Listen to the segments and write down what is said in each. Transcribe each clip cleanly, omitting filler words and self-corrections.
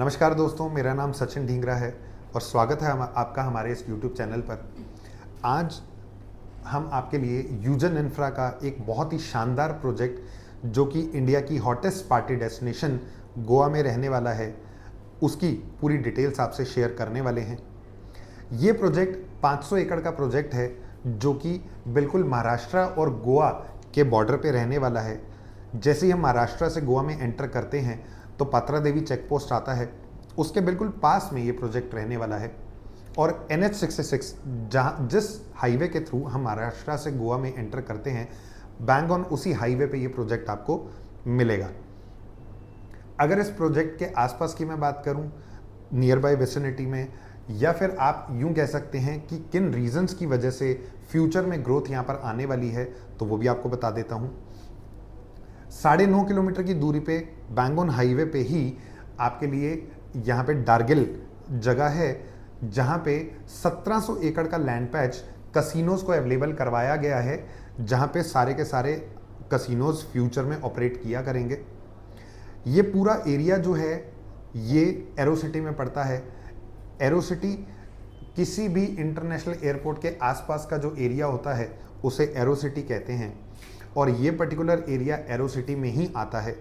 नमस्कार दोस्तों, मेरा नाम सचिन ढींगरा है और स्वागत है आपका हमारे इस YouTube चैनल पर। आज हम आपके लिए यूजन इंफ्रा का एक बहुत ही शानदार प्रोजेक्ट जो कि इंडिया की हॉटेस्ट पार्टी डेस्टिनेशन गोवा में रहने वाला है, उसकी पूरी डिटेल्स आपसे शेयर करने वाले हैं। ये प्रोजेक्ट 500 एकड़ का प्रोजेक्ट है जो कि बिल्कुल महाराष्ट्र और गोवा के बॉर्डर पे रहने वाला है। जैसे ही हम महाराष्ट्र से गोवा में एंटर करते हैं तो पात्रा देवी चेक पोस्ट आता है, उसके बिल्कुल पास में ये प्रोजेक्ट रहने वाला है। और NH66 जिस हाईवे के थ्रू हम महाराष्ट्र से गोवा में एंटर करते हैं, बैंग ऑन उसी हाईवे पे ये प्रोजेक्ट आपको मिलेगा। अगर इस प्रोजेक्ट के आसपास की मैं बात करूं, नियर बाय विसिनिटी में, या फिर आप यूं कह सकते हैं कि किन रीजंस की वजह से फ्यूचर में ग्रोथ यहां पर आने वाली है, तो वो भी आपको बता देता हूं। 9.5 किलोमीटर की दूरी पे बैंगोन हाईवे पे ही आपके लिए यहाँ पे डारगिल जगह है, जहाँ पे 1700 एकड़ का लैंड पैच कसिनोज को अवेलेबल करवाया गया है, जहाँ पे सारे के सारे कसिनोज फ्यूचर में ऑपरेट किया करेंगे। ये पूरा एरिया जो है ये एरो सिटी में पड़ता है। एरो सिटी किसी भी इंटरनेशनल एयरपोर्ट के आसपास का जो एरिया होता है उसे एरो सिटी कहते हैं, और ये पर्टिकुलर एरिया एरो सिटी में ही आता है।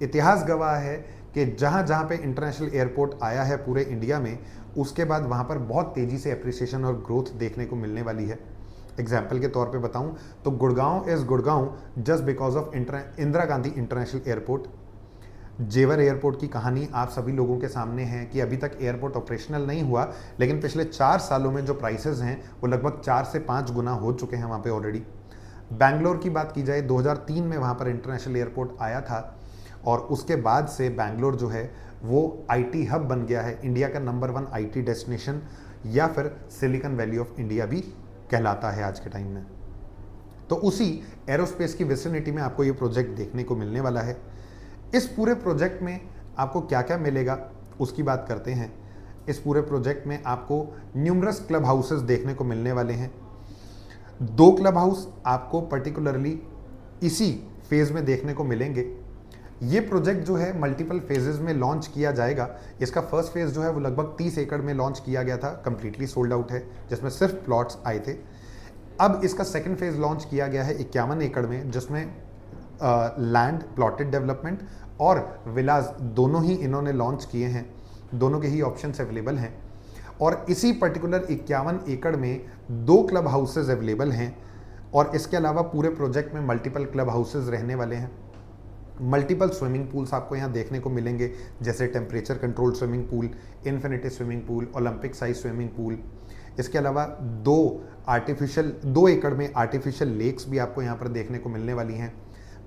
इतिहास गवाह है कि जहाँ जहाँ पे इंटरनेशनल एयरपोर्ट आया है पूरे इंडिया में, उसके बाद वहाँ पर बहुत तेज़ी से एप्रिसिएशन और ग्रोथ देखने को मिलने वाली है। एग्जाम्पल के तौर पे बताऊँ तो Gurgaon is Gurgaon just because of Indira Gandhi international airport. जेवर एयरपोर्ट की कहानी आप सभी लोगों के सामने है कि अभी तक एयरपोर्ट ऑपरेशनल नहीं हुआ, लेकिन पिछले 4 सालों में जो प्राइसेस हैं वो लगभग 4 से 5 गुना हो चुके हैं वहाँ पे ऑलरेडी। बैंगलोर की बात की जाए, 2003 में वहाँ पर इंटरनेशनल एयरपोर्ट आया था, और उसके बाद से बैंगलोर जो है वो IT हब बन गया है, इंडिया का नंबर 1 IT डेस्टिनेशन, या फिर सिलिकॉन वैली ऑफ इंडिया भी कहलाता है आज के टाइम में। तो उसी एरोस्पेस की विसिनिटी में आपको ये प्रोजेक्ट देखने को मिलने वाला है। इस पूरे प्रोजेक्ट में आपको क्या क्या मिलेगा उसकी बात करते हैं। इस पूरे प्रोजेक्ट में आपको न्यूमरस क्लब हाउसेस देखने को मिलने वाले हैं। 2 क्लब हाउस आपको पर्टिकुलरली इसी फेज़ में देखने को मिलेंगे। ये प्रोजेक्ट जो है मल्टीपल फेजेस में लॉन्च किया जाएगा। इसका फर्स्ट फेज़ जो है वो लगभग 30 एकड़ में लॉन्च किया गया था, कंप्लीटली सोल्ड आउट है, जिसमें सिर्फ प्लॉट्स आए थे। अब इसका सेकंड फेज़ लॉन्च किया गया है 51 एकड़ में, जिसमें लैंड प्लॉटेड डेवलपमेंट और विलास दोनों ही इन्होंने लॉन्च किए हैं। दोनों के ही ऑप्शंस अवेलेबल हैं, और इसी पर्टिकुलर 51 एकड़ में 2 क्लब हाउसेज अवेलेबल हैं, और इसके अलावा पूरे प्रोजेक्ट में मल्टीपल क्लब हाउसेज रहने वाले हैं। मल्टीपल स्विमिंग पूल्स आपको यहाँ देखने को मिलेंगे, जैसे temperature control swimming pool, infinity swimming pool, Olympic size swimming pool. इसके अलावा 2 एकड़ में आर्टिफिशियल लेक्स भी आपको यहाँ पर देखने को मिलने वाली हैं।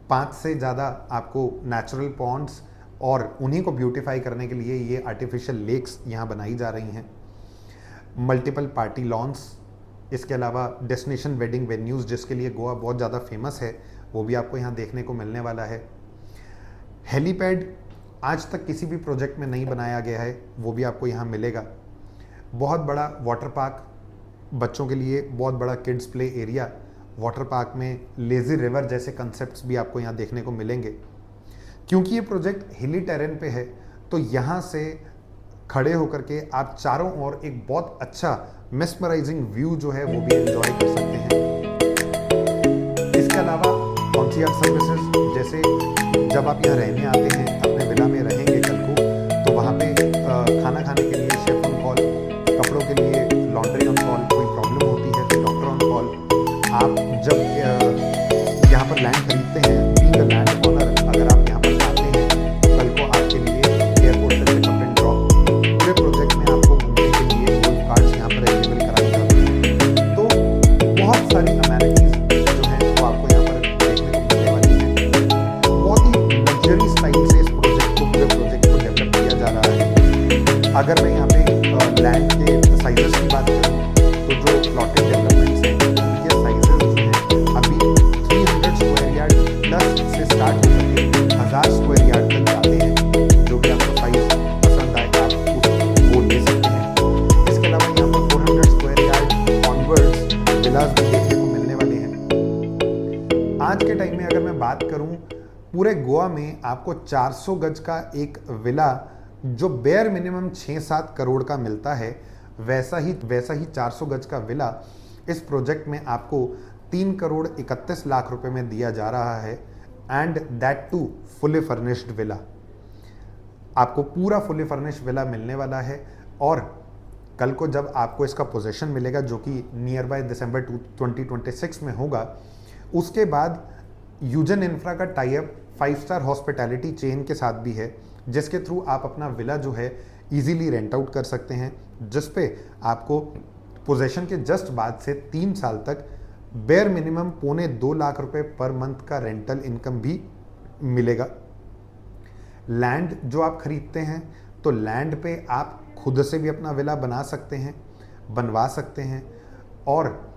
5 से ज़्यादा आपको नेचुरल पॉन्ड्स, और उन्हीं को ब्यूटिफाई करने के लिए ये आर्टिफिशियल लेक्स यहाँ बनाई जा रही हैं। मल्टीपल पार्टी लॉन्स, इसके अलावा डेस्टिनेशन वेडिंग वेन्यूज़, जिसके लिए गोवा बहुत ज़्यादा फेमस है, वो भी आपको यहाँ देखने को मिलने वाला है। हेलीपैड आज तक किसी भी प्रोजेक्ट में नहीं बनाया गया है, वो भी आपको यहाँ मिलेगा। बहुत बड़ा वाटर पार्क, बच्चों के लिए बहुत बड़ा kids play area, water park में लेजी रिवर जैसे कंसेप्ट्स भी आपको यहाँ देखने को मिलेंगे। क्योंकि ये प्रोजेक्ट हिली टेरेन पे है, तो यहाँ से खड़े होकर के आप चारों ओर एक बहुत अच्छा मेस्मराइजिंग व्यू जो है वो भी एंजॉय कर सकते हैं। इसके अलावा कॉन्सियर्ज सर्विसेज, जैसे जब आप यहाँ रहने आते हैं, अपने विला में रहेंगे कल को, तो वहाँ पे खाना खाने के लिए शेफ ऑन कॉल, कपड़ों के लिए लॉन्ड्री ऑन कॉल, कोई प्रॉब्लम होती है तो डॉक्टर ऑन कॉल। आप जब यहाँ पर लैंड खरीदते हैं, बीइंग अ लैंड ओनर, अगर आप यहाँ पर आते हैं, कल को आपके लिए एयरपोर्ट से पिकअप एंड ड्रॉप, पूरे प्रोजेक्ट में आपको घूमने के लिए गोल्फ कार्ड्स यहाँ पर अवेलेबल कराई जाती हैं। तो बहुत सारी अमेनिटीज जो हैं वो आपको यहाँ पर देखने को मिलने वाली हैं। बहुत ही लग्जरी स्टाइल से इस पूरे प्रोजेक्ट को डेवलप किया जा रहा है। अगर मैं यहाँ पे लैंड के साइजेस की बात करूँ, तो जो प्लॉटेड डेवलपमेंट्स हैं उनके साइजेस जो हैं अभी 300 स्क्वायर यार्ड प्लस से स्टार्ट होकर 1000 स्क्वायर यार्ड तक जाते हैं। जो भी आपको साइज पसंद आए आप वो ले सकते हैं। इसके अलावा यहाँ पर 400 स्क्वायर यार्ड ऑनवर्ड्स विलास भी देखने को मिलने वाले हैं। आज के टाइम में अगर मैं बात करूँ, पूरे गोवा में आपको 400 गज का एक विला जो बेयर मिनिमम 6-7 करोड़ का मिलता है, वैसा ही 400 गज का विला इस प्रोजेक्ट में आपको 3 करोड़ 31 लाख रुपए में दिया जा रहा है, and that too fully furnished villa. आपको पूरा फुली फर्निश्ड विला मिलने वाला है, और कल को जब आपको इसका पोजीशन मिलेगा, जो कि नियर बाय दिसंबर 2026 में होगा, उसके बाद यूजन इंफ्रा का tie up 5 star hospitality chain के साथ भी है, जिसके थ्रू आप अपना विला जो है इजीली रेंट आउट कर सकते हैं, जिस पे आपको पोजीशन के जस्ट बाद से 3 साल तक बेयर मिनिमम 2.25 लाख रुपए पर मंथ का रेंटल इनकम भी मिलेगा। लैंड जो आप खरीदते हैं, तो लैंड पे आप खुद से भी अपना विला बना सकते हैं, बनवा सकते हैं, और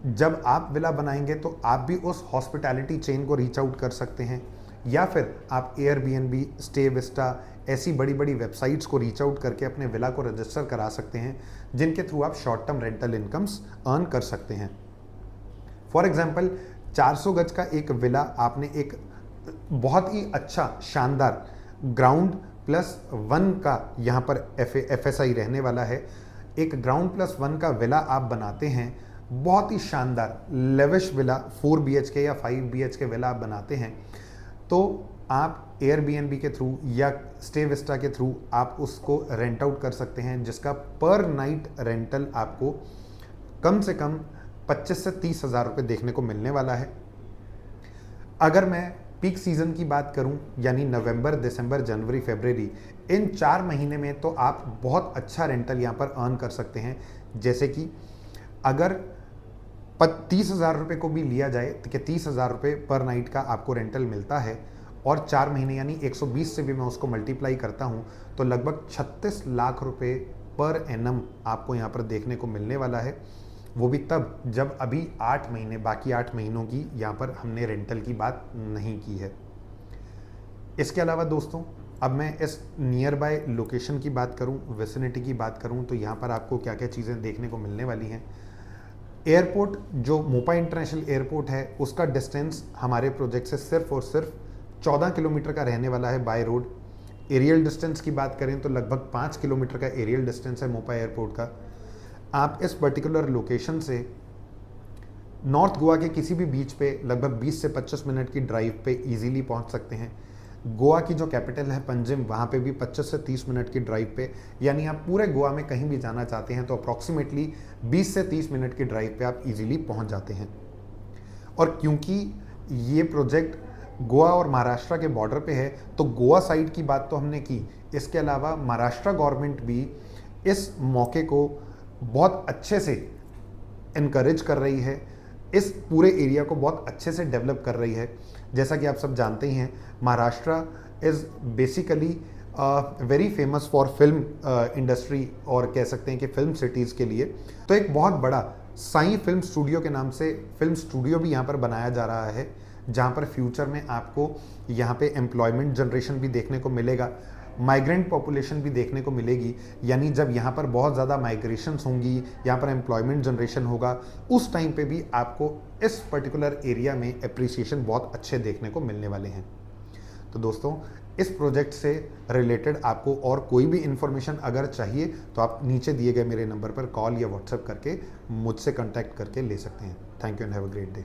जब आप विला बनाएंगे तो आप भी उस हॉस्पिटैलिटी चेन को रीच आउट कर सकते हैं, या फिर आप एयरबीएनबी, स्टे विस्टा ऐसी बड़ी बड़ी वेबसाइट्स को रीच आउट करके अपने विला को रजिस्टर करा सकते हैं, जिनके थ्रू आप short term rental incomes earn कर सकते हैं। फॉर एग्जाम्पल 400 गज का एक विला आपने एक बहुत ही अच्छा शानदार ग्राउंड प्लस 1 का यहाँ पर FSI रहने वाला है, एक ग्राउंड प्लस 1 का विला आप बनाते हैं, बहुत ही शानदार लेविश विला 4 BHK या 5 BHK विला आप बनाते हैं, तो आप एयरबीएनबी के थ्रू या स्टे विस्टा के थ्रू आप उसको रेंट आउट कर सकते हैं, जिसका पर नाइट रेंटल आपको कम से कम 25 से 30 हज़ार रुपये देखने को मिलने वाला है। अगर मैं पीक सीज़न की बात करूं, यानी नवंबर, दिसंबर, जनवरी, फरवरी, इन 4 महीने में तो आप बहुत अच्छा रेंटल यहां पर अर्न कर सकते हैं। जैसे कि अगर 30 हज़ार रुपये को भी लिया जाए तो 30 हज़ार रुपये पर नाइट का आपको रेंटल मिलता है, और 4 महीने यानी 120 से भी मैं उसको मल्टीप्लाई करता हूं, तो लगभग 36 लाख रुपये पर एनम आपको यहाँ पर देखने को मिलने वाला है। वो भी तब जब अभी 8 महीने, बाकी 8 महीनों की यहाँ पर हमने रेंटल की बात नहीं की है। इसके अलावा दोस्तों, अब मैं इस नियर बाय लोकेशन की बात करूँ, विसिनिटी की बात करूँ, तो यहाँ पर आपको क्या क्या चीज़ें देखने को मिलने वाली हैं। एयरपोर्ट, जो मोपा इंटरनेशनल एयरपोर्ट है, उसका डिस्टेंस हमारे प्रोजेक्ट से सिर्फ और सिर्फ 14 किलोमीटर का रहने वाला है बाय रोड। एरियल डिस्टेंस की बात करें तो लगभग 5 किलोमीटर का एरियल डिस्टेंस है मोपा एयरपोर्ट का। आप इस पर्टिकुलर लोकेशन से नॉर्थ गोवा के किसी भी बीच पे लगभग 20 से 25 मिनट की ड्राइव पे इजीली पहुंच सकते हैं। गोवा की जो कैपिटल है पंजिम, वहाँ पे भी 25 से 30 मिनट की ड्राइव पे, यानी आप पूरे गोवा में कहीं भी जाना चाहते हैं तो अप्रॉक्सीमेटली 20 से 30 मिनट की ड्राइव पे आप इजीली पहुंच जाते हैं। और क्योंकि ये प्रोजेक्ट गोवा और महाराष्ट्र के बॉर्डर पे है, तो गोवा साइड की बात तो हमने की, इसके अलावा महाराष्ट्र गवर्नमेंट भी इस मौके को बहुत अच्छे से इनकरेज कर रही है, इस पूरे एरिया को बहुत अच्छे से डेवलप कर रही है। जैसा कि आप सब जानते ही हैं, Maharashtra is basically very famous for film industry, और कह सकते हैं कि फिल्म सिटीज़ के लिए। तो एक बहुत बड़ा साई फिल्म स्टूडियो के नाम से फिल्म स्टूडियो भी यहाँ पर बनाया जा रहा है, जहाँ पर फ्यूचर में आपको यहाँ पे एम्प्लॉयमेंट जनरेशन भी देखने को मिलेगा, माइग्रेंट पॉपुलेशन भी देखने को मिलेगी। यानी जब यहाँ पर बहुत ज़्यादा माइग्रेशंस होंगी, यहाँ पर एम्प्लॉयमेंट जनरेशन होगा, उस टाइम पे भी आपको इस पर्टिकुलर एरिया में एप्रिसिएशन बहुत अच्छे देखने को मिलने वाले हैं। तो दोस्तों, इस प्रोजेक्ट से रिलेटेड आपको और कोई भी इन्फॉर्मेशन अगर चाहिए तो आप नीचे दिए गए मेरे नंबर पर कॉल या व्हाट्सएप करके मुझसे कॉन्टैक्ट करके ले सकते हैं। Thank you and have a great day.